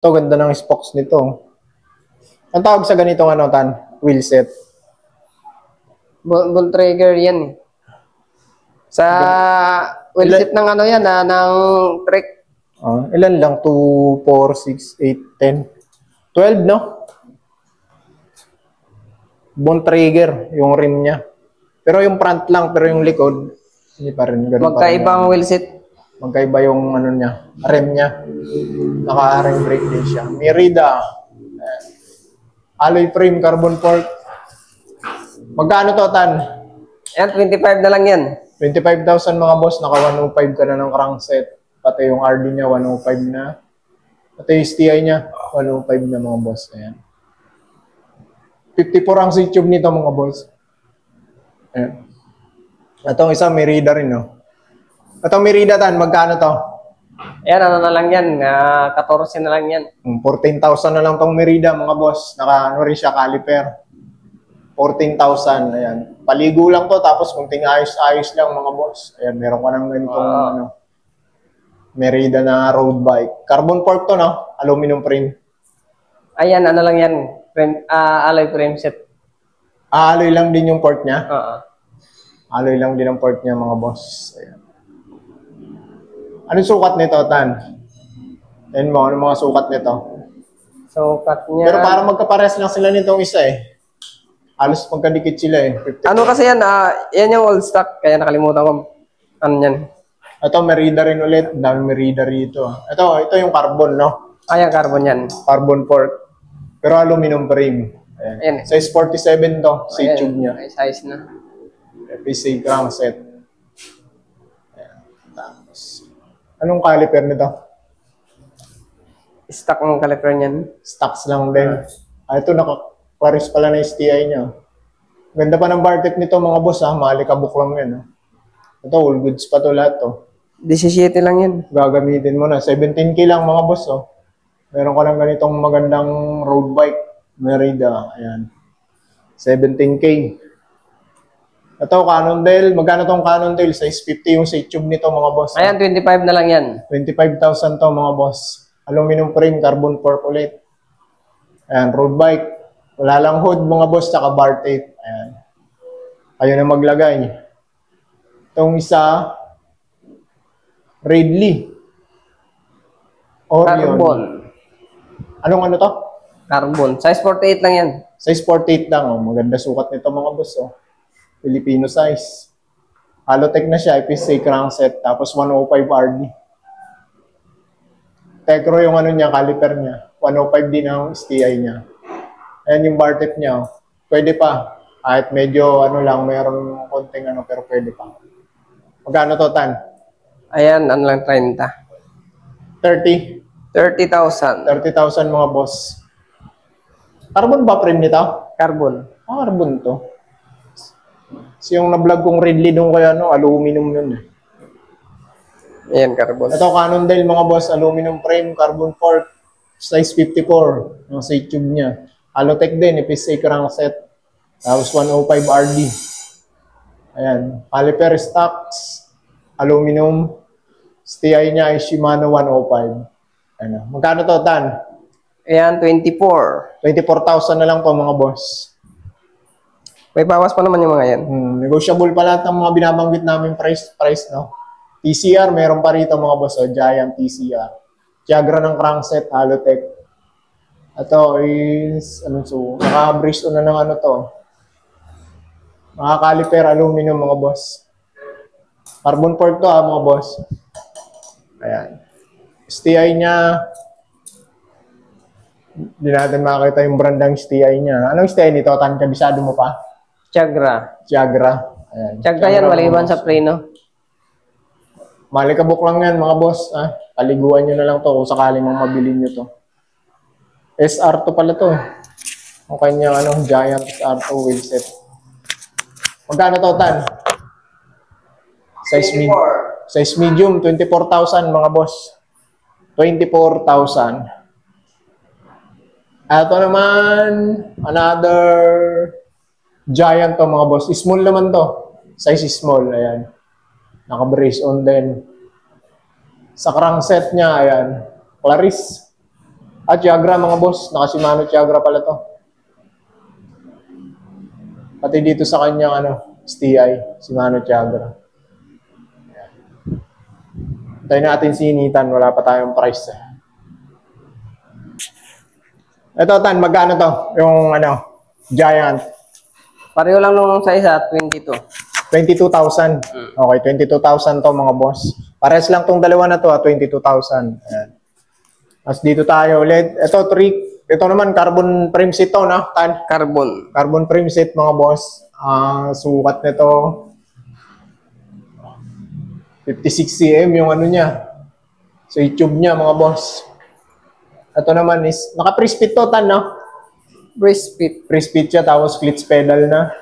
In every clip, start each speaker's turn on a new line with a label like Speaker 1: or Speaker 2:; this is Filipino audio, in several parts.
Speaker 1: Ito, ganda ng spokes nito. Ang tawag sa ganitong ano, Tan? Wheel set.
Speaker 2: Bull trigger yan. Sa wheel set ng ano yan, ng trek.
Speaker 1: Ilan lang? 2, 4, 6, 8, 10. 12, no? Bone trigger, yung rim niya. Pero yung front lang, pero yung likod, hindi pa rin.
Speaker 2: Magkaibang wheel set.
Speaker 1: Magkaiba yung ano niya, rim niya. Naka-rim brake din siya. Merida. Alloy frame, carbon fork. Magkano to, Tan?
Speaker 2: Yan, 25 na lang yan.
Speaker 1: 25,000 mga boss. Naka 105 ka na ng crankset. Pati yung RD niya, 105 na. Pati yung STI niya, 105 na mga boss. Ayan. 54 ang C-tube nito mga boss. Ayan. Itong isa, Merida rin, no? Itong Merida, Tan, magkano to?
Speaker 2: Ayan, ano na lang yan. 14 na lang yan.
Speaker 1: 14,000 na lang tong Merida, mga boss. Naka, ano rin siya, caliper. 14,000, ayan. Paligo lang to, tapos kunting ayos-ayos lang, mga boss. Ayan, meron ka ng ganitong, ano, Merida na road bike. Carbon fork to, no? Aluminum frame.
Speaker 2: Ayan, ano lang yan. Alloy frame set.
Speaker 1: Alloy lang din yung port niya? Alloy lang din ang port niya, mga boss. Ayan. Anong sukat nito, Tan? Ayan mo, anong mga sukat nito?
Speaker 2: Sukat niya.
Speaker 1: Pero parang magkapares lang sila nitong isa eh. Halos magkadikit sila eh. 50.
Speaker 2: Ano kasi yan, yan yung old stock, kaya nakalimutan ko. Ano yan?
Speaker 1: Ito, Merida rin ulit. Dami Merida rito. Ito yung carbon, no?
Speaker 2: Yung carbon yan.
Speaker 1: Carbon fork. Pero aluminum frame. Ayan.
Speaker 2: Ayan.
Speaker 1: Size 47 to, C-tube niya.
Speaker 2: Ay, size na.
Speaker 1: FPC crankset. Ayan. Tapos, anong caliper nito?
Speaker 2: Stock ng caliper niyan.
Speaker 1: Stocks lang din. Ito, naka-claris pala na STI niya. Ganda pa ng bar tip nito, mga boss, ha? Maalikabok lang yan, ha? Ito, all goods pa to lahat, to.
Speaker 2: 17 lang yan.
Speaker 1: Gagamitin mo na. 17K lang, mga boss, oh. Meron ka lang ganitong magandang road bike. Merida. Ayan. 17K. Ito, Cannondale. Magkano tong Cannondale? Size 50 yung C-tube nito, mga boss.
Speaker 2: Ayan, 25 na lang yan.
Speaker 1: 25,000 to, mga boss. Aluminum frame, carbon fork ulit. Ayan, road bike. Wala lang hood, mga boss, tsaka bar tape. Ayan. Kayo na maglagay. Itong isa, Ridley. Orion.
Speaker 2: Carbon.
Speaker 1: Anong ano to?
Speaker 2: Carbon. Size 48 lang yan.
Speaker 1: Size 48 lang. Oh. Maganda sukat nito, mga boss. Oh. Filipino size. Halotech na siya. FPC crankset. Tapos 105 RD. Tecro yung ano niya, caliper niya. 105 din ang STI niya. Ayan yung bar tip niya. Oh. Pwede pa. Kahit medyo ano lang, mayroon konting ano, pero pwede pa. Magkano to, Tan?
Speaker 2: Ayan, ano lang, 30.
Speaker 1: 30.
Speaker 2: 30,000.
Speaker 1: 30,000 mga boss. Carbon ba frame nito?
Speaker 2: Carbon.
Speaker 1: Carbon to. So yung na-vlog kong Ridley doon kaya no, aluminum yun eh.
Speaker 2: Ayan, carbon.
Speaker 1: Ito, Cannondale mga boss, aluminum frame, carbon fork, size 54, yung C-tube niya. Halotech din, FPC crankset, tapos 105 RD. Ayan, caliper stocks, aluminum, STI niya ay Shimano 105. Ano, magkano to, Tan?
Speaker 2: Ayan, 24.
Speaker 1: 24,000 na lang to mga boss.
Speaker 2: May bawas pa naman yung mga yan.
Speaker 1: Negotiable pa lahat ng mga binabanggit namin price, no? TCR, meron pa rito mga boss, Giant TCR. Tiagra ng crankset, Halotech. Ito is, naka-bridge na ng ano to. Mga caliper, aluminum mga boss. Carbon fork to mga boss. Ayan. STI niya, hindi natin makakita yung brand ng STI niya. Anong STI nito? Tan, kabisado mo pa?
Speaker 2: Tiagra.
Speaker 1: Ayan.
Speaker 2: Tiagra yan, maliban sa preno.
Speaker 1: Malikabok lang yan mga boss. Paliguan nyo na lang to kung sakaling mabili nyo to. SR2 pala to. Ang kanyang Giant SR2 wheelset. Magkano to, Tan? Size medium, 24,000 mga boss. 24,000. Ito naman, another Giant to mga boss. Small naman to. Size small, ayan. Naka-brace on din. Sa crankset niya, ayan. Claris. Tiagra mga boss. Naka Shimano Tiagra pala to. Pati dito sa kanyang STI, Shimano Tiagra. Tayo natin sinitan, wala pa tayong price. Ito, Tan, magkano to? Yung Giant.
Speaker 2: Pareho lang nung sa isa, 22.
Speaker 1: 22,000. Okay, 22,000 to mga boss. Pares lang tong dalawa na to, 22,000. Ayan. Tapos dito tayo ulit. Ito naman, carbon frame seat to, no? Tan?
Speaker 2: Carbon.
Speaker 1: Carbon frame seat mga boss. Sukat nito 56 cm yung niya. Sa YouTube niya mga boss. Ito naman is, naka-pre-speed to, Tan, no?
Speaker 2: Pre-speed.
Speaker 1: Pre-speed siya, tapos clutch pedal na.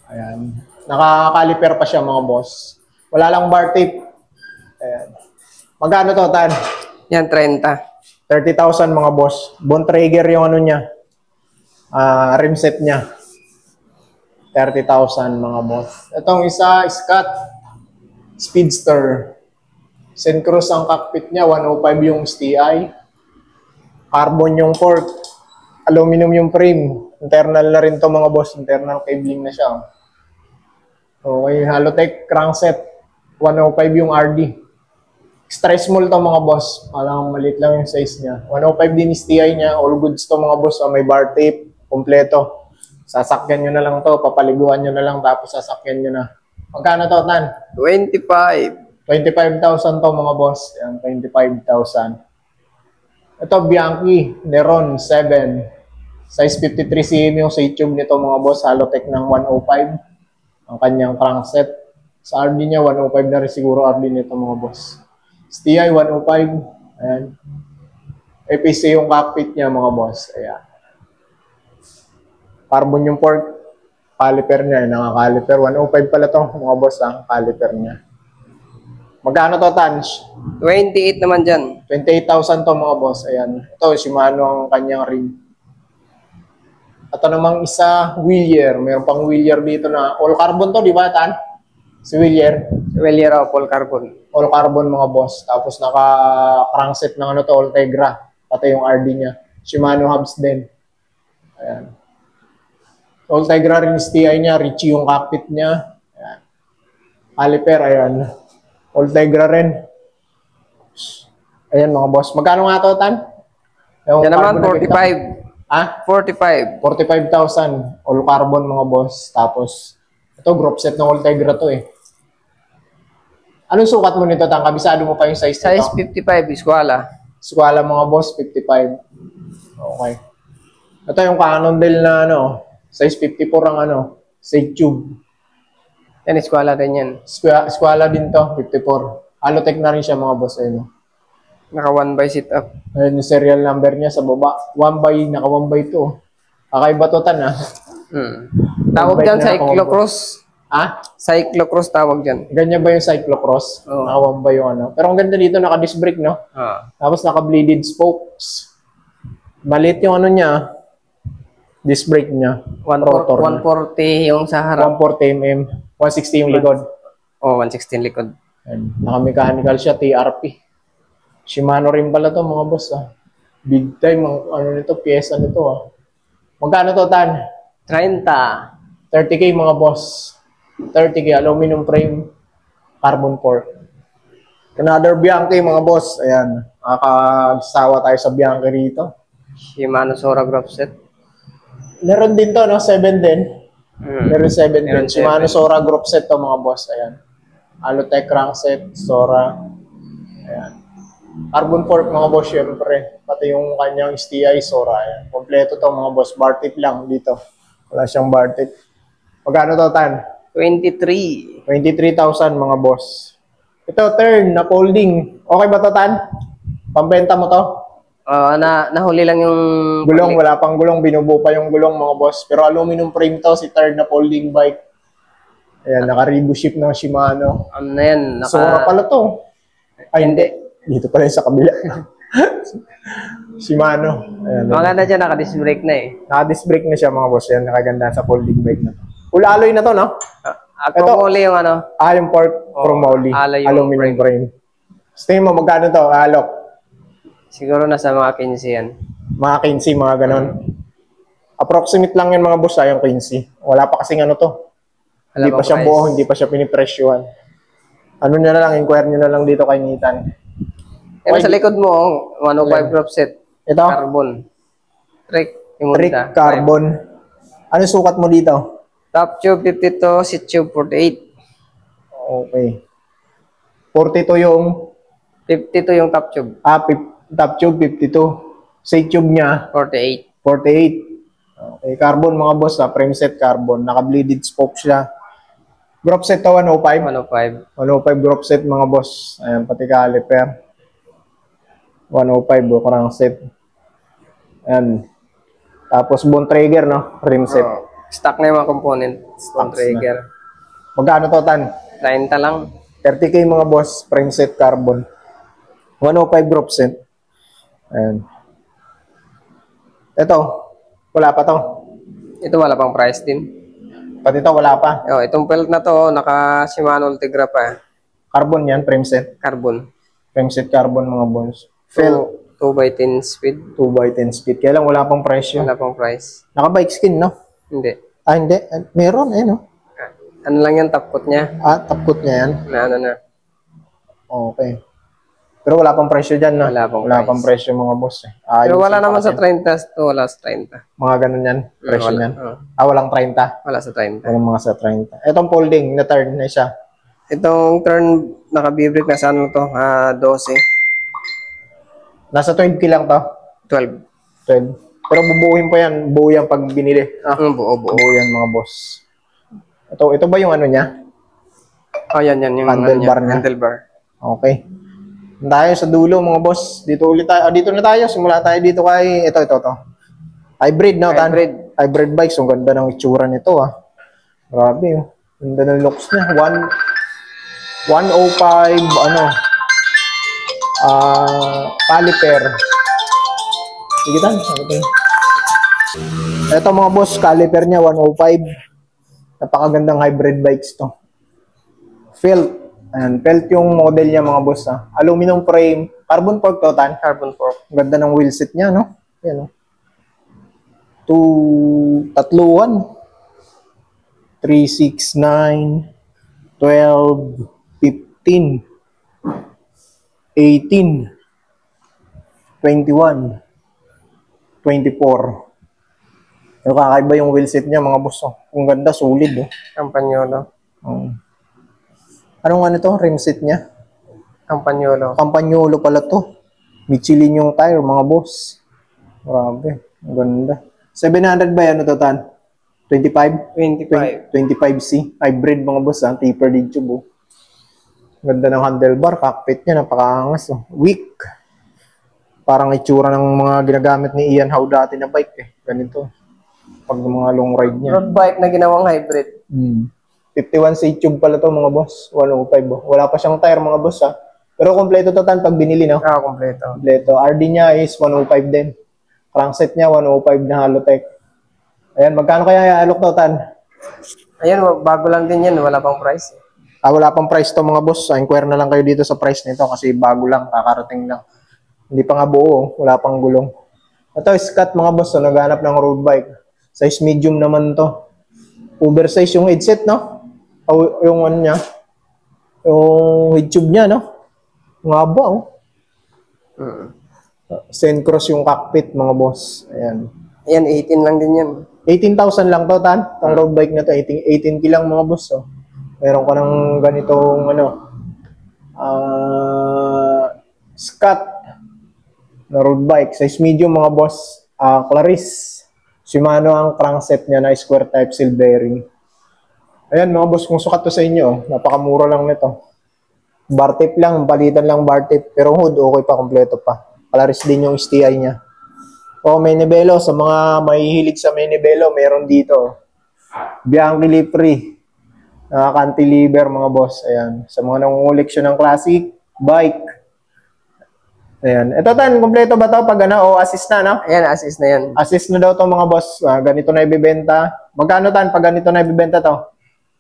Speaker 1: Ayan. Naka-caliper pa siya mga boss. Wala lang bar tape. Ayan. Magkano to, Tan?
Speaker 2: Yan, 30.
Speaker 1: 30,000 mga boss. Bontrager yung niya. Rim set niya. 30,000 mga boss. Itong isa, Scott Speedster. Syncros ang cockpit niya. 105 yung STI. Carbon yung fork. Aluminum yung frame. Internal na rin to mga boss. Internal cabling na siya. Okay, Halotech crankset. 105 yung RD. Extra small to mga boss. Alam, maliit lang yung size niya. 105 din STI niya. All goods to mga boss. May bar tape. Kompleto. Sasakyan nyo na lang to. Papaliguan nyo na lang. Tapos sasakyan nyo na. Magkano to, Tan?
Speaker 2: 25.
Speaker 1: 25,000 to mga boss. Yan, 25,000. Ito, Bianchi. Neron 7. Size 53 cm yung sa YouTube nito mga boss. Halotech ng 105. Ang kanyang crankset. Sa RD niya, 105 na rin siguro RD nito mga boss. STI 105. Ayan. APC yung cockpit niya mga boss. Ayan. Carbon yung fork. Caliper niya. Naka-caliper. 105 pala to mga boss. Caliper niya. Magkano to, Tan?
Speaker 2: 28 naman dyan.
Speaker 1: 28,000 to mga boss. Ayan. Ito, Shimano ang kanyang rim. Ito namang isa, Willier. Mayroon pang Willier dito na all carbon to, di ba, Tan? Si Willier.
Speaker 2: Willier Apple Carbon.
Speaker 1: All carbon mga boss. Tapos naka-crankset ng to, Ultegra. Pati yung RD niya. Shimano hubs din. Ayan. Ultegra rin STI niya. Richie yung cockpit niya. Ayan. Caliper, ayan. Ultegra rin. Ayan mga boss. Magkano nga to, Tan?
Speaker 2: Yan naman, 45. 45.
Speaker 1: 45,000. All carbon mga boss. Tapos, ito, group set ng Ultegra to eh. Anong sukat mo nito, Tan? Kabisado mo pa yung size nito?
Speaker 2: Size 55, Eskwala.
Speaker 1: Eskwala mga boss, 55. Okay. Ito yung Cannondale na size 54 ang side tube.
Speaker 2: Yan, Eskwala din yan.
Speaker 1: Eskwala din to, 54. Halotech na rin siya mga boss.
Speaker 2: Naka 1x sit-up.
Speaker 1: Ayun yung serial number niya sa baba. 1x, naka 1x to. Kakaiba to, Tan, ha?
Speaker 2: Tawag dyan, cyclocross. Cyclocross tawag dyan.
Speaker 1: Ganyan ba yung cyclocross?
Speaker 2: Oo.
Speaker 1: Naka 1x yung Pero ang ganda dito, naka-disc brake, no? Tapos naka-bleeded spokes. Maliit yung niya. Disc brake niya.
Speaker 2: 140 yung sa harap.
Speaker 1: 140 mm. 160 yung likod.
Speaker 2: 116 likod.
Speaker 1: Naka-mechanical siya, TRP. Shimano rin pala to mga boss. Big time ang nito, pyesa nito. Magkano to, Tan?
Speaker 2: 30.
Speaker 1: 30K mga boss. 30K, aluminum frame, carbon fork. Another Bianchi mga boss. Ayan, nakakasawa tayo sa Bianchi rito.
Speaker 2: Shimano Sora Group Set.
Speaker 1: Meron din to, 7 din. Meron 7 din. Shimano Sora Group Set to mga boss. Ayan. Halotech crankset, Sora. Ayan. Carbon fork mga boss, syempre. Pati yung kanyang STI, Sora. Ayan. Kompleto to mga boss. Bar tip lang dito. Wala siyang bar tip. Magkano to, Tan?
Speaker 2: 23.
Speaker 1: 23,000 mga boss. Ito, turn na folding. Okay ba to, Tan? Pambenta mo to?
Speaker 2: Nahuli lang yung
Speaker 1: gulong. Wala pang gulong. Binubuo pa yung gulong mga boss. Pero aluminum frame to, si turn na folding bike. Ayan, naka-Rebu ship ng Shimano.
Speaker 2: Ano na yan?
Speaker 1: Sora pala to. Ay, hindi. Dito pala yung sa kabila. Shimano. Ayan.
Speaker 2: Maganda dyan, naka-disc brake na eh.
Speaker 1: Naka-disc brake na siya mga boss. Ayan, nakaganda sa folding bike na to. Full alloy na to, no?
Speaker 2: Chromoly yung
Speaker 1: yung pork chromoly. Aluminum frame. Stay mo, magkano to? Alok.
Speaker 2: Siguro nasa mga 15 yan.
Speaker 1: Mga 15, mga ganon. Approximate lang yan mga boss, yung 15. Wala pa kasing ano to.
Speaker 2: Wala
Speaker 1: Hindi pa
Speaker 2: bang
Speaker 1: siya
Speaker 2: price?
Speaker 1: buo, hindi pa siya pinipresyuhan. Ano nyo na lang, inquire nyo na lang dito kay Nathan.
Speaker 2: Yan sa likod mo, 105 crop set.
Speaker 1: Ito,
Speaker 2: Carbon. Trick.
Speaker 1: trick carbon. Ano sukat mo dito?
Speaker 2: Top tube 52, seat tube 48.
Speaker 1: Okay. 42 yung
Speaker 2: 52 yung top tube.
Speaker 1: top tube, 52. Side tube niya,
Speaker 2: 48.
Speaker 1: 48. Okay, carbon mga boss, frame set carbon. Naka-bleeded spoke siya. Group set to 105.
Speaker 2: 105.
Speaker 1: 105 group set mga boss. Ayan, pati caliper. 105 crank set. Ayan. Tapos bone trigger, no? Rim set.
Speaker 2: Oh, stock na yung mga component. Stone trigger.
Speaker 1: Magkano to, Tan?
Speaker 2: 30 lang.
Speaker 1: 30k mga boss, frame set carbon. 105 group set. Ayan. Ito, wala pa to.
Speaker 2: Ito wala pang price din.
Speaker 1: Pati to, wala pa.
Speaker 2: Oh, itong belt na to, naka Shimano Ultegra pa.
Speaker 1: Carbon yan, frame set.
Speaker 2: Carbon.
Speaker 1: Frame set carbon mga boss. Felt
Speaker 2: 2x10 speed.
Speaker 1: 2x10 speed. Kaya lang wala pang presyo.
Speaker 2: Wala pang price.
Speaker 1: Naka-bike skin, no?
Speaker 2: Hindi.
Speaker 1: Hindi. Meron, no?
Speaker 2: Ano lang yan, top coat niya.
Speaker 1: Tapkot niya yan.
Speaker 2: Na ano na.
Speaker 1: Okay. Pero wala pang presyo dyan, no?
Speaker 2: Wala pang
Speaker 1: presyo mga boss.
Speaker 2: Pero wala naman sa 30 to, wala sa 30.
Speaker 1: Mga ganun yan, presyo
Speaker 2: wala.
Speaker 1: yan. Walang 30.
Speaker 2: Wala sa 30.
Speaker 1: Walang mga sa 30. Itong folding na turn na isa.
Speaker 2: Itong turn, naka-bibrik na sa ano to, 12.
Speaker 1: Nasa 12k lang to.
Speaker 2: 12.
Speaker 1: 12. Pero bubuuhin pa yan. Buo yan pag binili.
Speaker 2: Buo.
Speaker 1: Buo yan mga boss. Ito ba yung ano niya?
Speaker 2: Oh, yan yung
Speaker 1: handlebar niya.
Speaker 2: Handlebar.
Speaker 1: Okay. Tayo sa dulo mga boss. Dito ulit tayo. Dito na tayo. Simula tayo dito kay ito. Hybrid, no? Hybrid bikes. Ang ganda ng itsura nito, Grabe, Ganda ng looks niya. 105 caliper. Sige tan. Ito mga boss, caliper niya 105. Napakagandang hybrid bikes to. Felt. Ayan, felt yung model niya mga boss, Aluminum frame, carbon fork to, Tan.
Speaker 2: Carbon fork.
Speaker 1: Ganda ng wheelset niya, no? Yan, 3, 6, 9, 12, 15, 18, 21, 24. Yung kakaiba yung wheelset niya, mga boss. Ang ganda, solid.
Speaker 2: Campagnolo.
Speaker 1: Anong ano to? Rim set niya?
Speaker 2: Campagnolo.
Speaker 1: Campagnolo pala to. Michelin yung tire, mga boss. Grabe. Ang ganda. 700 ba yan, Tan? 25?
Speaker 2: 25.
Speaker 1: 25C. Hybrid, mga boss, Taper din tube, Ganda ng handlebar. Cockpit niya, napakaangas. Weak. Parang itsura ng mga ginagamit ni Ian Howe dati na bike, Ganito. Pag mga long ride niya.
Speaker 2: Road bike na ginawang hybrid.
Speaker 1: 51C tube pala to mga boss. 105. Wala pa siyang tire mga boss, Pero kompleto to, Tan, pag binili, no?
Speaker 2: Kompleto.
Speaker 1: Kompleto. RD niya is 105 din. Crankset niya 105 na Halotech. Ayan, magkano kaya alok to, Tan?
Speaker 2: Ayan, bago lang din yan. Wala pang price.
Speaker 1: Wala pang price to mga boss. Inquire na lang kayo dito sa price nito kasi bago lang, kakarating lang. Hindi pa nga buo, wala pang gulong. Ito, Scott mga boss, naghanap ng road bike. Size medium naman to. Oversize yung headset, no? Yung ano niya. Yung head tube niya, no? Ang haba, Cross yung cockpit, mga boss. Ayan.
Speaker 2: Ayan, 18 lang din yan.
Speaker 1: 18,000 lang to, Tan. Itong road bike na to, 18K lang, mga boss, Meron ka ng ganitong, Scott na road bike. Size medium, mga boss. Clarice. Shimano ang crankset niya na square type seal bearing. Ayan mga boss, kung sukat to sa inyo, napakamura lang nito. Bar tape lang, palitan lang bar tape. Pero hood, okay pa, kompleto pa. Clarice din yung STI niya. May nibelo. Sa mga mahihilig sa may nibelo, meron dito. Bianchi Lipri. Cantilever mga boss. Ayan. Sa mga nangunguleksyon ng classic bike. Ayan. Ito, Tan, kompleto ba to pag assist na, no?
Speaker 2: Ayan, assist na yan.
Speaker 1: Assist na daw to mga boss. Ganito na ibibenta. Magkano, Tan, pag ganito na ibibenta to?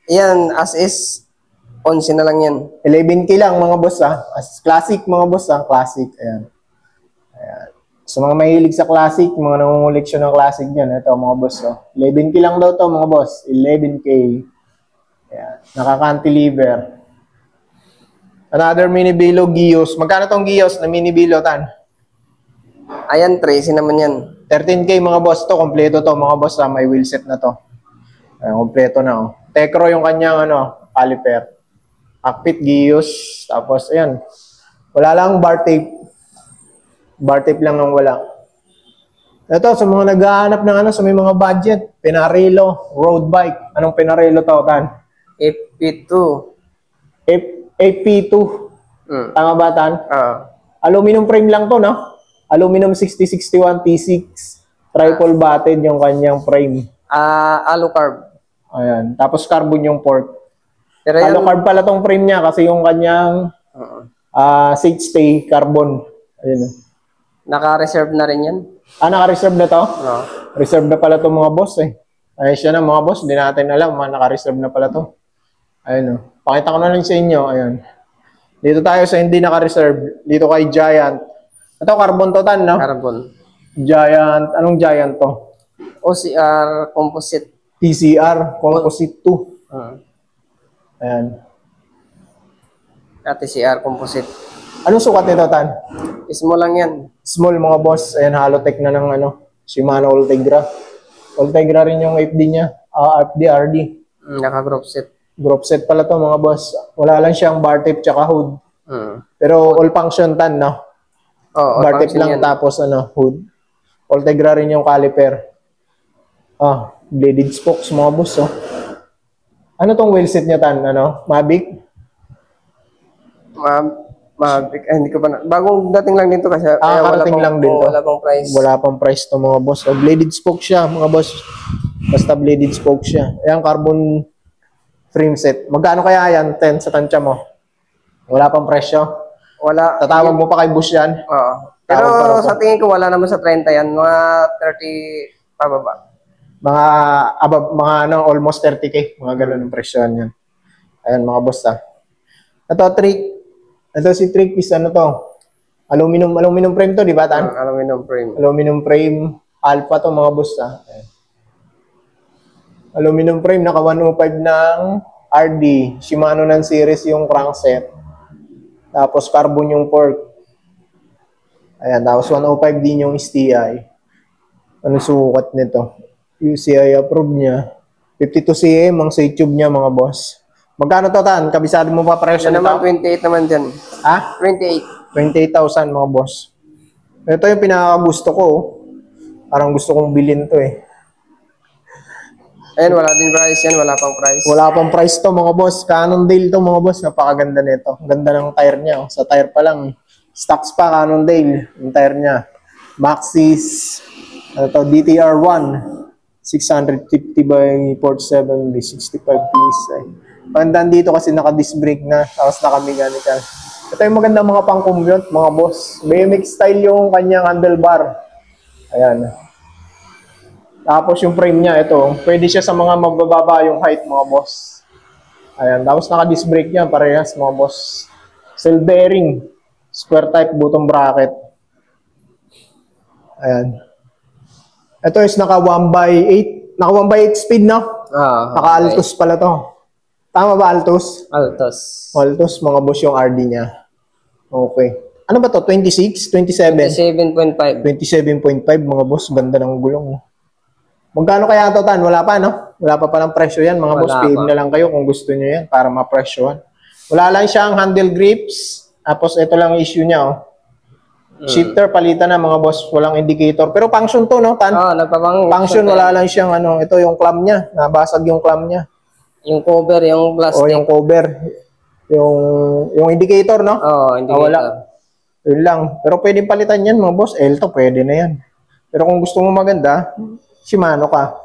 Speaker 2: Ayan, as is, 11 na lang yan.
Speaker 1: 11K lang mga boss, As classic mga boss, Classic. Ayan. Sa mga mahilig sa classic, mga nangunguleksyon ng classic dyan, ito mga boss. Oh. 11K lang daw to mga boss. 11K. Ayan. Nakaka-cantilever. Another mini bilo, Gios. Magkano tong Gios na mini bilo, Tan?
Speaker 2: Ayan, 13 naman yan.
Speaker 1: 13K mga boss to. Kompleto to mga boss. May wheelset na to. Ayan, kompleto na. Oh. Tecro yung kanyang caliper. Cockpit, Gios. Tapos, ayan. Wala lang bar tape. Bar tape lang ang wala. Ito, sa mga naghahanap ng sa may mga budget, Pinarello, road bike. Anong Pinarello to, Tan?
Speaker 2: FP2.
Speaker 1: FP2. Tama ba, Tan? Aluminum frame lang to, no? Aluminum 6061 T6. Triple batted yung kanyang frame.
Speaker 2: Alucarb.
Speaker 1: Ayan. Tapos carbon yung port.
Speaker 2: Pero
Speaker 1: Alucarb pala tong frame niya kasi yung kanyang seat stay carbon. Ayun.
Speaker 2: Naka-reserve na rin yan.
Speaker 1: Naka-reserve na to? Reserve na pala to mga boss eh. Ay, siya na mga boss. Hindi natin alam. Naka-reserve na pala to. Ayun. Pakita ko na lang sa inyo. Ayun. Dito tayo sa hindi naka-reserve. Dito kay Giant. Ito, carbon to, Tan, no?
Speaker 2: Carbon.
Speaker 1: Giant. Anong Giant to?
Speaker 2: OCR Composite.
Speaker 1: TCR Composite 2. Ayan.
Speaker 2: TCR Composite.
Speaker 1: Anong sukat nito, Tan?
Speaker 2: Small lang yan.
Speaker 1: Small mga boss. Ayan, Halotech na ng Shimano Ultegra. Ultegra rin yung FD niya. FD, RD.
Speaker 2: Naka-group set.
Speaker 1: Group set pala to mga boss. Wala lang siyang bar tape tsaka hood. Pero all function, Tan, no? Bar tape lang yan. Tapos hood. Ultegra rin yung caliper. Bladed spokes mga boss, oh. Ano tong wheelset niya, Tan? Mavic?
Speaker 2: Mavic. Hindi ko pa na. Bagong dating lang dito kasi
Speaker 1: karating lang din to.
Speaker 2: Wala pang price.
Speaker 1: Wala pang price to mga boss. Bladed spoke siya, mga boss. Basta bladed spoke siya. Ayan, carbon frame set. Magkano kaya yan, 10 sa tansya mo? Wala pang presyo?
Speaker 2: Wala.
Speaker 1: Tatawag mo pa kay boss yan?
Speaker 2: Oo. Pero sa tingin ko wala naman sa 30 yan. Mga 30 pababa.
Speaker 1: Mga almost 30K. Mga ganun ang presyo yan. Ayan, mga boss, Ito, trick. Ito si trick is to? Aluminum frame to, di ba, Tan?
Speaker 2: Aluminum frame.
Speaker 1: Aluminum frame. Alpha to, mga boss, Ayan. Aluminum frame, naka 105 ng RD. Shimano ng series yung crankset. Tapos carbon yung fork. Ayan, tapos 105 din yung STI. Ano sukat nito? UCI approve niya. 52 cm ang sa YouTube niya, mga boss. Magkano to, Tan? Kabisado mo pa presyo nito?
Speaker 2: Naman 28 naman dyan. 28.
Speaker 1: 28,000 mga boss. Ito yung pinakagusto ko. Parang gusto kong bilhin to eh.
Speaker 2: Ayan, wala din price yan. Wala pang price.
Speaker 1: Wala pang price to mga boss. Cannondale to mga boss. Napakaganda nito. Ganda ng tire niya. Sa tire pa lang. Stocks pa, Cannondale. Yung tire niya. Maxxis. DTR1. 650 by 47 by 65 PSI. Magandang dito kasi naka-disc brake na. Tapos naka-mechanical. Ito yung magandang mga pang-commute mga boss. BMX style yung kanyang handlebar. Ayan. Tapos yung frame niya, ito, pwede siya sa mga mabababa yung height, mga boss. Ayan, tapos naka-disc brake niya, parehas, mga boss. Cell bearing, square type bottom bracket. Ayan. Ito is naka 1/8, naka 1/8 speed, no? Naka Altos pala to. Tama ba, Altos? Altos, mga boss yung RD niya. Okay. Ano ba to? 26? 27?
Speaker 2: 27.5.
Speaker 1: 27.5, mga boss. Ganda ng gulong. Magkano kaya ito, Tan? Wala pa, no? Wala pa palang presyo yan, mga boss. PM na lang kayo kung gusto nyo yan para ma-presyohan. Wala lang siyang handle grips. Tapos ito lang issue niya, oh. Shifter, palitan na, mga boss. Walang indicator. Pero function to, no, Tan? Function, wala lang siyang, ito yung clamp niya. Nabasag yung clamp niya.
Speaker 2: Yung cover, yung plastic.
Speaker 1: O, yung cover. Yung indicator, no?
Speaker 2: Oo, indicator.
Speaker 1: Wala. Yun lang. Pero pwedeng palitan yan, mga boss. L to, pwede na yan. Pero kung gusto mo maganda, Shimano ka.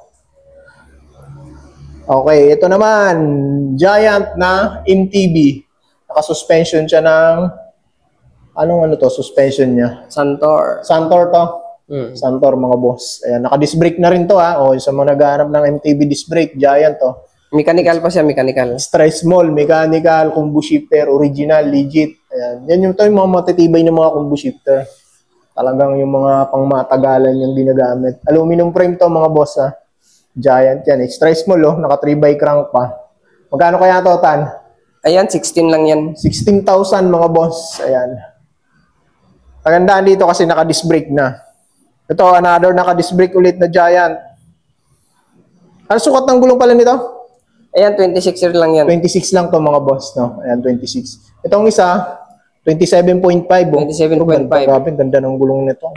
Speaker 1: Okay, ito naman. Giant na MTB. Naka-suspension siya ng... suspension niya?
Speaker 2: Santor.
Speaker 1: Santor to. Santor, mga boss. Ayan, naka-disc brake na rin to, ha. O, sa mga naghahanap ng MTB disc brake, Giant to.
Speaker 2: Mechanical pa siya, mechanical.
Speaker 1: Stress small, mechanical, combo shifter, original, legit. Ayan. Yan yung mga matitibay ng mga combo shifter. Talagang yung mga pangmatagalan yung ginagamit. Aluminum frame to mga boss ha. Giant yan. Extra small oh. Naka 3x crank pa. Magkano kaya to, Tan?
Speaker 2: Ayan, 16 lang yan.
Speaker 1: 16,000 mga boss. Ayan. Pagandaan dito kasi naka-disc brake na. Ito, another naka-disc brake ulit na Giant. Ano sukat ng gulong pala nito?
Speaker 2: Ayan, 26 year lang yan.
Speaker 1: 26 lang to mga boss, no? Ayan, 26. Itong isa, 27.5.
Speaker 2: 27.5.
Speaker 1: Grabe, ganda ng gulong nito.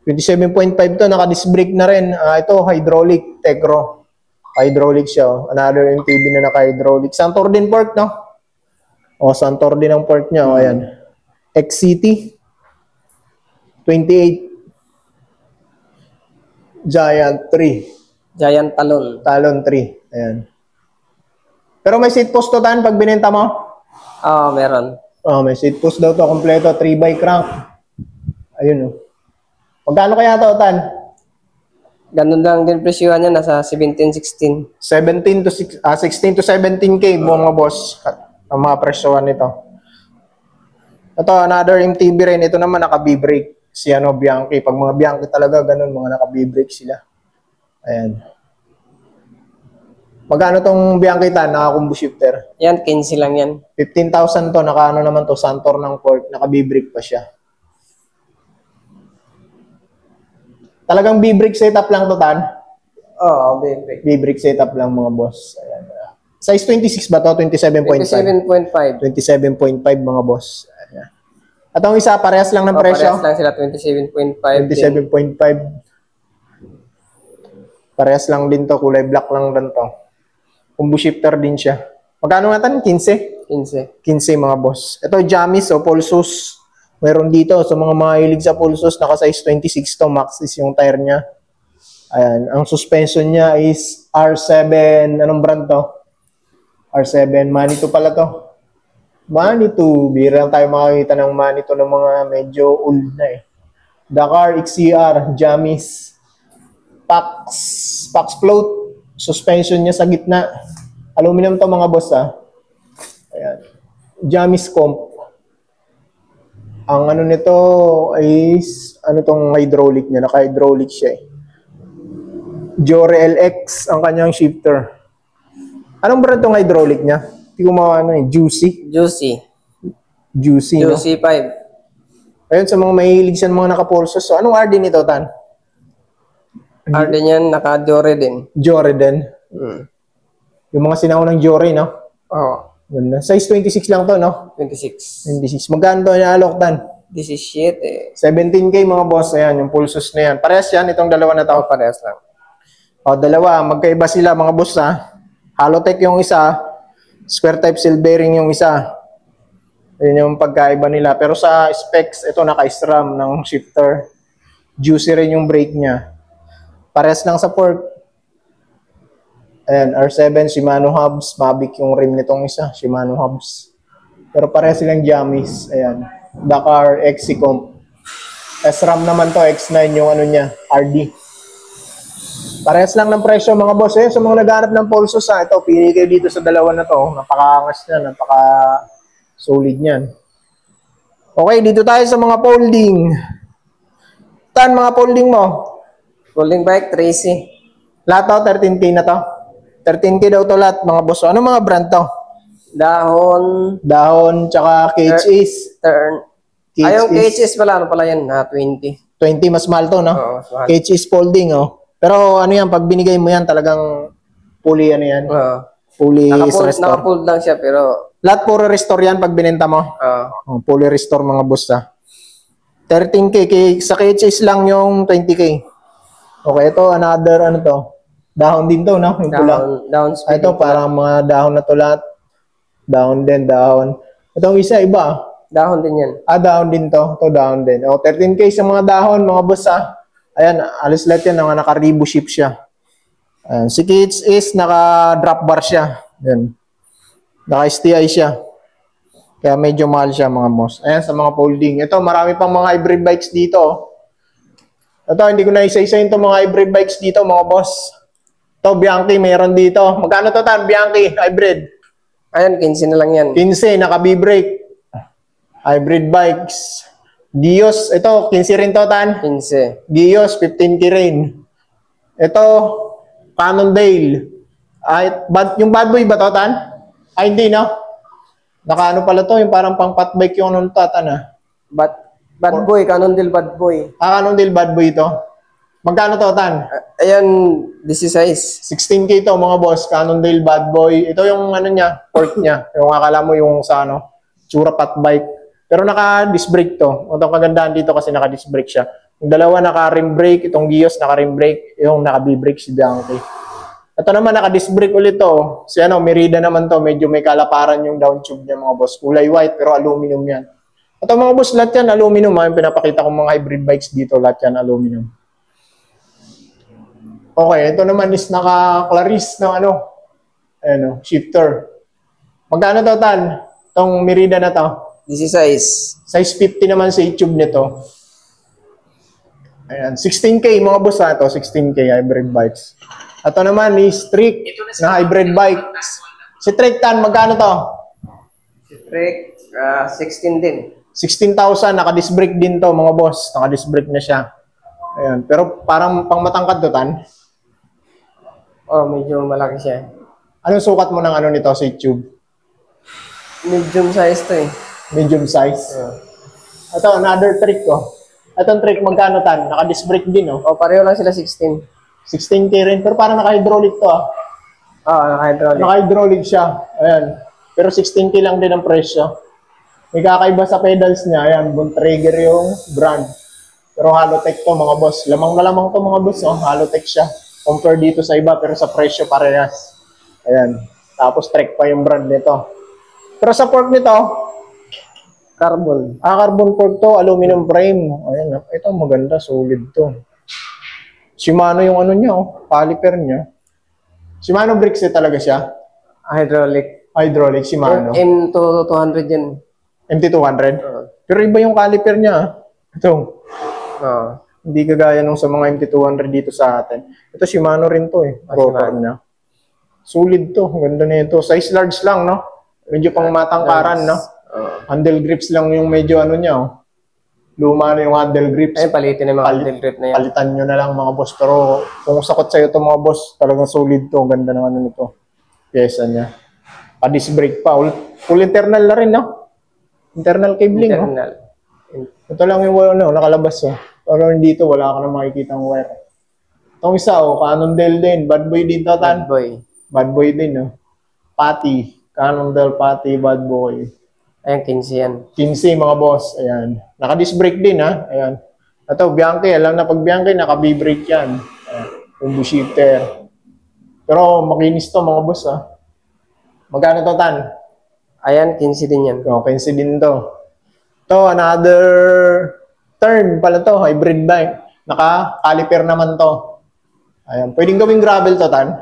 Speaker 1: 27.5 to, naka-disc brake na rin. Ito, hydraulic, Tecro. Hydraulic siya, oh. Another MTB na naka-hydraulic. Santor din port, no? O, Santor din ang port niya. O, ayan. XCT. 28. Giant 3.
Speaker 2: Giant talon.
Speaker 1: Talon 3. Ayan. Pero may seat post to, Tan, pag binenta mo?
Speaker 2: Oo, meron.
Speaker 1: May seat post daw to, kompleto, 3x crank. Ayun, oh. Magkano kaya to, Tan?
Speaker 2: Ganun lang din presyuhan niya, nasa 17-16.
Speaker 1: 16 to 17K, mga boss, ang mga presyohan nito. Ito, another MTB rin. Ito naman, naka-B-brake. Si Bianchi. Pag mga Bianchi talaga, ganun, mga naka-B-brake sila. Ayan. Magkano tong Bianchi, Tan, naka-combo shifter?
Speaker 2: Yan, 15 lang yan.
Speaker 1: 15,000 to, naka-ano naman to, Santor ng port, naka-B-brake pa siya. Talagang B-brake setup lang to, Tan?
Speaker 2: Oo, B-brake.
Speaker 1: B-brake setup lang, mga boss. Ayan. Size 26 ba to? 27.5?
Speaker 2: 27.5.
Speaker 1: 27.5, mga boss. Ayan. At ang isa, parehas lang ng presyo?
Speaker 2: Parehas lang sila, 27.5.
Speaker 1: 27.5. Parehas lang din to, kulay black lang din to. Combo shifter din siya. Magkano nga, Tan? 15?
Speaker 2: 15.
Speaker 1: 15, mga boss. Ito, Jamis, o Pulsus. Meron dito. So, mga mahilig sa Pulsus, naka-size 26 to. Max is yung tire niya. Ayan. Ang suspension niya is R7. Anong brand to? R7. Manito pala to. Manito. Bira lang tayo makakita ng Manito ng mga medyo old na eh. Dakar XCR. Jamis. Pax float. Suspension niya sa gitna. Aluminum to, mga boss ha. Ayan. Jamis comp. Ang ano nito is, ano tong hydraulic niya, naka-hydraulic siya eh. Jore LX ang kanyang shifter. Anong brand tong hydraulic niya? Hindi ko ano eh, Juicy?
Speaker 2: Juicy.
Speaker 1: Juicy, no?
Speaker 2: Juicy 5.
Speaker 1: Ayun, sa mga mahilig sa mga naka-pulsos. So, anong RD nito, Tan?
Speaker 2: RD niyan, naka-Jore din.
Speaker 1: Jore din. Yung mga sinaunang Jore, no?
Speaker 2: Oo.
Speaker 1: Ganda. Size 26 lang to, no?
Speaker 2: 26.
Speaker 1: 26. Magkano to niya-alok, Tan?
Speaker 2: This is shit eh.
Speaker 1: 17K, mga boss. Ayan, yung pulsos na yan. Parehas yan, itong dalawa na to.
Speaker 2: Oo, parehas lang.
Speaker 1: O, dalawa. Magkaiba sila, mga boss, ha? Halotech yung isa. Square type seal bearing yung isa. Yun yung pagkaiba nila. Pero sa specs, ito naka-SRAM ng shifter. Juicy rin yung brake niya. Parehas lang sa port. Ayan, R7, Shimano hubs. Mavic yung rim nitong isa, Shimano hubs. Pero parehas silang Jamis. Ayan. Dakar XC Comp. SRAM naman to, X9 yung ano niya, RD. Parehas lang ng presyo, mga boss. Eh, sa mga naghanap ng Pulsos, ha, ito, pili kayo dito sa dalawa na to. Napaka-angas niya, napaka-solid niyan. Okay, dito tayo sa mga folding. Tan, mga folding mo?
Speaker 2: Folding bike, Tracy.
Speaker 1: Lahat to, 13K na to. 13K daw to lahat, mga boss. Ano mga brand to?
Speaker 2: Dahon.
Speaker 1: Dahon, tsaka KHS.
Speaker 2: Turn. Ayong KHS pala, ano pala yan? 20.
Speaker 1: 20, mas mahal to, no?
Speaker 2: Oo, mas mahal.
Speaker 1: KHS folding, oh. Pero ano yan, pag binigay mo yan, talagang fully ano yan.
Speaker 2: Oo.
Speaker 1: Fully restore.
Speaker 2: Naka-fold lang siya, pero...
Speaker 1: Lahat puro restore yan pag binenta mo.
Speaker 2: Oo.
Speaker 1: Fully restore, mga boss, ha. 13K. Sa KHS lang yung 20K. Okay, ito, another, ano to? Dahon din to, no? Yung pula.
Speaker 2: Down speed.
Speaker 1: Ito, parang mga dahon na to lahat. Dahon din, dahon. Itong isa, iba, ah.
Speaker 2: Dahon din yan.
Speaker 1: Dahon din to. Ito, dahon din. O, 13K sa mga dahon, mga boss, ha. Ayan, alis lahat yan. Naka-rebo ship siya. Ayan. Si Kids is naka-drop bar siya. Ayan. Naka-STI siya. Kaya medyo mahal siya, mga boss. Ayan, sa mga folding. Ito, marami pang mga hybrid bikes dito. Ito, hindi ko na isa-isa yung mga hybrid bikes dito, mga boss. Ito, Bianchi, mayroon dito. Magkano to, Tan? Bianchi, hybrid.
Speaker 2: Ayan, 15 na lang yan.
Speaker 1: 15, naka-B-brake. Hybrid bikes. Gios, ito, 15 rin to, Tan.
Speaker 2: 15.
Speaker 1: Gios, 15K rin. Ito, Cannondale. Yung bad boy ba to, Tan? Ay, hindi, no? Nakaano pala to, yung parang pang patbike yung anong Tan, ah.
Speaker 2: Bad boy, Cannondale bad boy.
Speaker 1: Cannondale bad boy to. Magkano to, Tan?
Speaker 2: Ayan, 16.
Speaker 1: 16K to, mga boss. Cannondale bad boy. Ito yung ano niya, port niya. Yung akala mo yung sa ano, tsura patbike. Pero naka-disc brake to. Ito kagandahan dito kasi naka-disc brake siya. Yung dalawa naka-rim brake, itong Gios naka-rim brake, yung naka-B-brake si Bianchi. Ito naman naka-disc brake ulit to. Si ano, Merida naman to, medyo may kalaparan yung down tube niya mga boss. Kulay white pero aluminum yan. Ito mga boss, lahat yan aluminum. Yung pinapakita kong mga hybrid bikes dito, lahat yan aluminum. Okay, ito naman is naka-Claris ng shifter. Magkano to, Tan? Itong Merida na to.
Speaker 2: 16.
Speaker 1: Size 50 naman sa YouTube nito. Ayan, 16K mga boss ha, ito 16K hybrid bikes. Ito naman is Trek na hybrid bikes. Si Trek, Tan, magkano to?
Speaker 2: Si Trek, 16 din.
Speaker 1: 16,000, naka-disc brake din to mga boss. Naka-disc brake na siya. Ayan, pero parang pang matangkad to, Tan.
Speaker 2: Oh, medyo malaki siya.
Speaker 1: Anong sukat mo ng ano nito sa YouTube?
Speaker 2: Medium size to eh.
Speaker 1: Medium size. Ito, another trick ko. Itong trick, magkano, Tan? Naka-disc brake din, oh.
Speaker 2: Oh, pareho lang sila 16.
Speaker 1: 16K rin, pero parang naka-hydraulic to, ah.
Speaker 2: Naka-hydraulic.
Speaker 1: Naka-hydraulic siya. Ayan. Pero 16K lang din ang presyo. May kakaiba sa pedals niya. Ayan, Bontrager yung brand. Pero Halotech to, mga boss. Lamang na lamang to, mga boss, oh. Halotech siya. Compare dito sa iba, pero sa presyo parehas. Ayan. Tapos Trek pa yung brand nito. Pero sa fork nito,
Speaker 2: Carbon.
Speaker 1: carbon fork to, aluminum frame. Ayan, ito maganda, solid to. Shimano yung ano niya, oh, caliper niya. Shimano brakes talaga siya.
Speaker 2: Hydraulic.
Speaker 1: Hydraulic, Shimano.
Speaker 2: M200 yan.
Speaker 1: MT200. Pero iba yung caliper niya. Ah. Ito. Hindi kagaya nung sa mga MT200 dito sa atin. Ito Shimano rin to eh. Rotor niya. Solid to. Ganda na ito. Size large lang, no? Medyo pang matangkaran, no? Handle grips lang yung medyo ano niya, oh. Luma na yung handle grips.
Speaker 2: Ay, palitin na yung mga handle grip na yan.
Speaker 1: Palitan nyo na lang mga boss. Pero kung sakot sa'yo ito mga boss, talagang solid to. Ganda ng ano nito. Pyesa niya. Pa-disc brake pa. Full internal na rin, no? Internal cabling, internal. No? Ito lang yung nakalabas, oh. Pero dito, wala ka na makikita ng wire. Itong isa, oh, Cannondale din. Bad boy din to, Tan.
Speaker 2: Bad boy.
Speaker 1: Bad boy din, no? Patty. Cannondale Patty, bad boy.
Speaker 2: Ayan, 15 yan.
Speaker 1: 15, mga boss. Ayan. Naka-disc brake din, ha? Ayan. Ito, Bianchi. Alam na pag Bianchi, naka-B-brake yan. Ayan. Combo shifter. Pero makinis to, mga boss, ha? Magkano to, Tan?
Speaker 2: Ayan, 15 din yan.
Speaker 1: O, 15 din to. Ito, another turn pala to. Hybrid bike. Naka-caliper naman to. Ayan. Pwedeng gawing gravel to, Tan.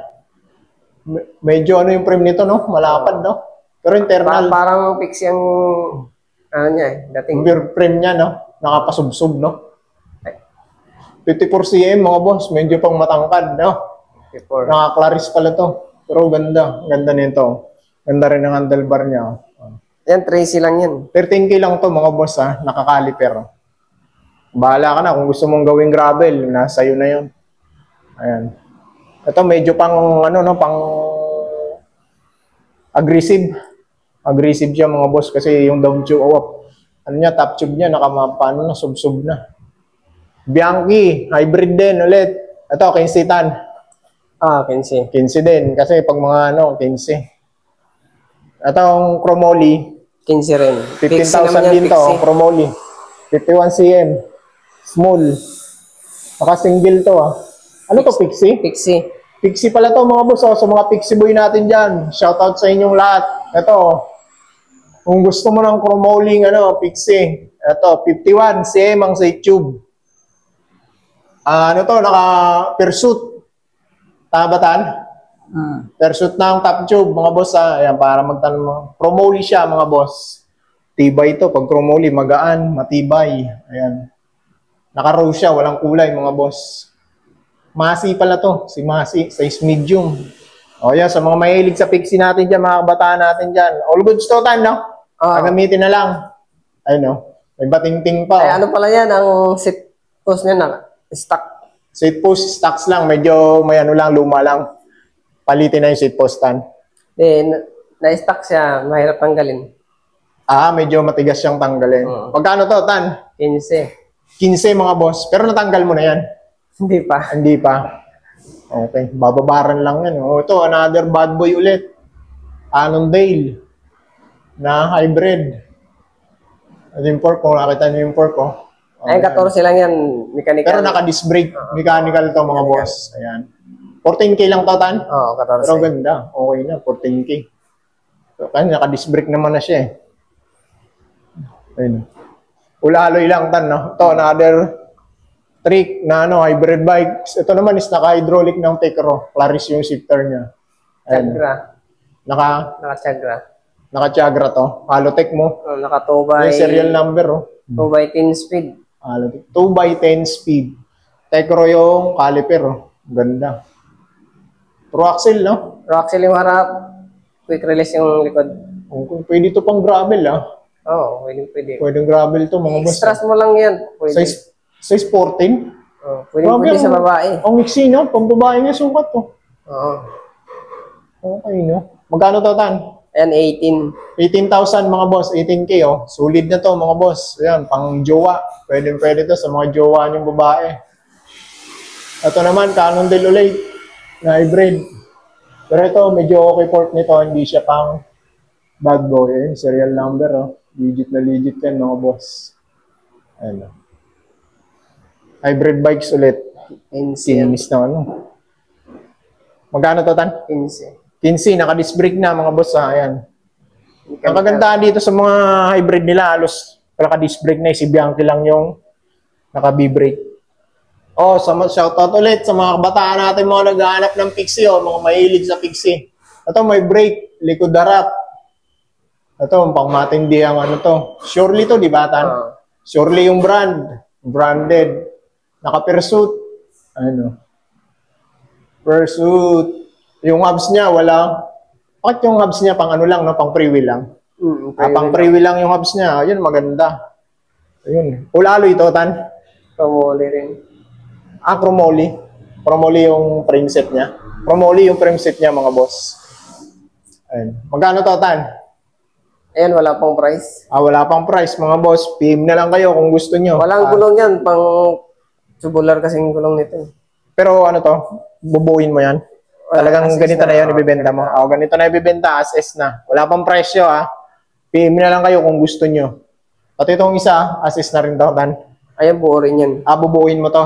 Speaker 1: Medyo ano yung frame nito, no? Malapad, no? Pero internal.
Speaker 2: Parang fix yung ano niya eh, dating.
Speaker 1: Frame niya, no? Nakapasubsob, no? 54 cm, mga boss. Medyo pang matangkad, no?
Speaker 2: 54.
Speaker 1: Naka-Claris pala to. Pero ganda. Ganda nito. Ganda rin ang handlebar niya.
Speaker 2: Yan, 13 lang yan.
Speaker 1: 13K lang to, mga boss, ha? Naka-caliper. Bahala ka na. Kung gusto mong gawing gravel, nasa iyo na yun. Ayan. Ito, medyo pang, ano, no? Pang aggressive. Aggressive siya mga boss kasi yung down tube, ano niya, top tube niya, paano na, sub-sub na. Bianchi, hybrid din ulit. Ito, 15 Tan.
Speaker 2: 15.
Speaker 1: 15 din, kasi pag mga 15. Ito, ang Chromoly.
Speaker 2: 15 rin.
Speaker 1: 15,000 din to, Chromoly. 51 cm. Small. Naka-single to, ah. Ano to, Pixie?
Speaker 2: Pixie.
Speaker 1: Pixie pala to, mga boss. Sa mga Pixie boy natin dyan. Shoutout sa inyong lahat. Ito, kung gusto mo ng Chromoly, Pixie. Ito, 51 cm ang sa YouTube. Ano to, naka-pursuit. Tama ba, Tan? Pursuit na ang top tube, mga boss. Ayan, para magtanong mo. Chromoly siya, mga boss. Tibay to. Pag Chromoly, magaan, matibay. Ayan. Naka-row siya, walang kulay, mga boss. Masi pala to. Si Masi, size medium. O yan, sa mga mahilig sa Pixie natin dyan, mga kabataan natin dyan. All goods to, Tan, no? Gagamitin na lang. Ayun, no? May batingting pa.
Speaker 2: Ay, ano pala yan, ang seat post niya na stock.
Speaker 1: Seat post stocks lang, medyo may ano lang, luma lang. Palitin na yung seat postan.
Speaker 2: Then, na-stock siya, mahirap tanggalin.
Speaker 1: Medyo matigas siyang tanggalin. Pagkano to, Tan?
Speaker 2: 15.
Speaker 1: 15 mga boss. Pero natanggal mo na yan.
Speaker 2: Hindi pa.
Speaker 1: Hindi pa. Okay, bababaran lang yan. Ito, another bad boy ulit. Annandale na hybrid. Ito yung fork ko. Nakita niyo yung fork ko.
Speaker 2: Ay, 14 lang yan, mechanical.
Speaker 1: Pero naka-disc brake. Mechanical to mga boss. Ayan. 14K lang to, Tan?
Speaker 2: Oo, 14.
Speaker 1: Pero ganda. Okay na, 14K. So, kasi naka-disc brake naman na siya eh. Ayun. Ulaloy lang, Tan, no? Ito, another trick na hybrid bikes. Ito naman is naka-hydraulic ng Tecro. Claris yung shifter niya. Ayan.
Speaker 2: Chagra. Naka-chagra.
Speaker 1: Naka-chagra to. Halotech mo.
Speaker 2: Naka 2 by...
Speaker 1: Yung serial number,
Speaker 2: 2 by 10 speed.
Speaker 1: Halotech. 2 by 10 speed. Tecro yung caliper, Ganda. Pro axle, no?
Speaker 2: Pro axle yung harap. Quick release yung likod.
Speaker 1: Okay. Pwede to pang gravel,
Speaker 2: Oo, pwede.
Speaker 1: Pwedeng gravel to, mga boss.
Speaker 2: Extras mo lang yan. Pwede.
Speaker 1: Size 14?
Speaker 2: Pwede sa babae.
Speaker 1: Ang mixi, no? Pang babae nga sukat to.
Speaker 2: Oo.
Speaker 1: Okay, no? Magkano to, Tan?
Speaker 2: Ayan, 18.
Speaker 1: 18,000 mga boss, 18K, oh. Solid na to, mga boss. Ayan, pang jowa. Pwede to sa mga jowa niyong babae. Ito naman, Cannondale ulit na hybrid. Pero ito, medyo okay port nito. Hindi siya pang bad boy. Serial number, oh. Legit na legit yan, mga boss. Ayan, oh. Hybrid bikes ulit.
Speaker 2: 15.
Speaker 1: Kinis na ano. Magkano to, Tan?
Speaker 2: 15.
Speaker 1: 15, naka-disc brake na, mga boss, Ayan. Ang kagandahan dito sa mga hybrid nila, halos naka-disc brake na, si Bianchi lang yung naka-B-brake. Shoutout ulit sa mga kabataan natin, mga naghahanap ng Pixie, mga mahilig sa Pixie. Ito, may brake, likod harap. Ito, pang matindi ang ano to. Surely to, di ba, Tan? Surely yung branded. Naka-pursuit. Pursuit. Yung hubs niya, bakit yung hubs niya pang ano lang, no? Pang pre-wheel lang? Pang pre-wheel lang yung hubs niya. Ayun, maganda. Ayun. Ulalo ito, Tan?
Speaker 2: Chromoly rin.
Speaker 1: Chromoly. Chromoly yung frame set niya. Chromoly yung frame set niya, mga boss. Ayun. Magkano to, Tan?
Speaker 2: Ayan, wala pang price.
Speaker 1: Wala pang price, mga boss. PM na lang kayo kung gusto nyo.
Speaker 2: Walang gulong yan, pang tubular kasing gulong nito.
Speaker 1: Pero ano to, bubuin mo yan. Talagang ganito na yun, ibibenta mo. Ganito na ibibenta, as is na. Wala pang presyo, PM na lang kayo kung gusto nyo. At itong isa, as is na rin to, Tan.
Speaker 2: Ayan, buo rin yan.
Speaker 1: Bubuin mo to.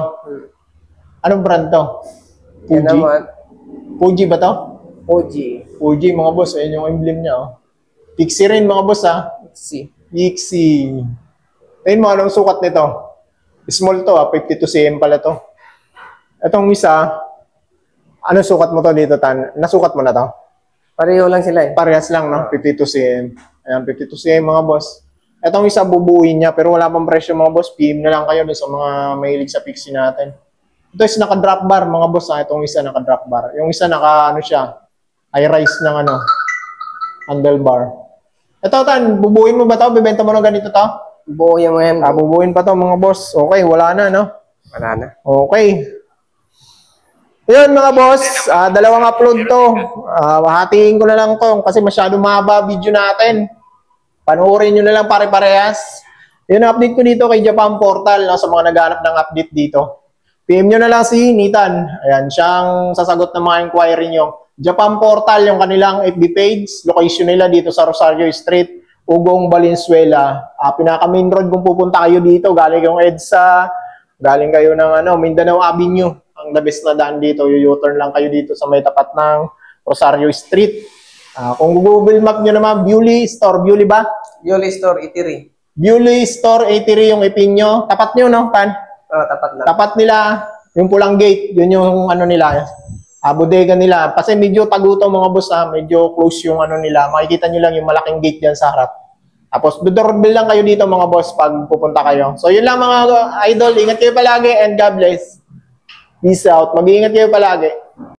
Speaker 1: Anong brand to?
Speaker 2: Yan naman.
Speaker 1: Fuji ba to? Fuji, mga boss. Ayan yung emblem niya, Pixie rin, mga boss, Pixie. Ayun mo, anong sukat nito? Small to, 52 cm pala to. Itong isa, anong sukat mo to dito, Tan? Nasukat mo na to?
Speaker 2: Pareho lang sila,
Speaker 1: Parehas lang, no? 52 cm. Ayan, 52 cm, mga boss. Itong isa, bubuin niya, pero wala pang presyo, mga boss. PM na lang kayo sa mga mahilig sa Pixie natin. Ito is naka-drop bar, mga boss. Itong isa, naka-drop bar. Yung isa, high-rise ng handlebar. Ito, Tan, bubuin mo ba ito? Bibenta mo na ganito to?
Speaker 2: Buo yung yan.
Speaker 1: Bubuin pa to, mga boss. Okay, wala na, no?
Speaker 2: Wala na.
Speaker 1: Okay. Yun, mga boss. Dalawang upload to. Hatiin ko na lang to kasi masyado mahaba video natin. Panoorin nyo na lang pare-parehas. Yun, update ko dito kay Japan Portal, sa mga naghanap ng update dito. PM nyo na lang si Nitan. Ayan, siyang sasagot ng mga inquiry nyo. Japan Portal, yung kanilang FB page, location nila dito sa Rosario Street, Ugong, Valenzuela. Pinaka-main road kung pupunta kayo dito, galing kayong EDSA, galing kayo ng Mindanao Avenue. Ang the best na daan dito, U-turn lang kayo dito sa may tapat ng Rosario Street. Kung Google Map nyo naman, Bewley Store, Bewley ba?
Speaker 2: Bewley Store, Eatery.
Speaker 1: Bewley Store, Eatery yung ipin nyo. Tapat nyo, no, Tan?
Speaker 2: Tapat lang.
Speaker 1: Tapat nila, yung pulang gate, yun yung nila, bodega nila. Kasi medyo taguto, mga boss, medyo close yung nila. Makikita nyo lang yung malaking gate dyan sa harap. Tapos, doorbell lang kayo dito, mga boss, pag pupunta kayo. So, yun lang, mga idol. Ingat kayo palagi and God bless. Peace out. Mag-iingat kayo palagi.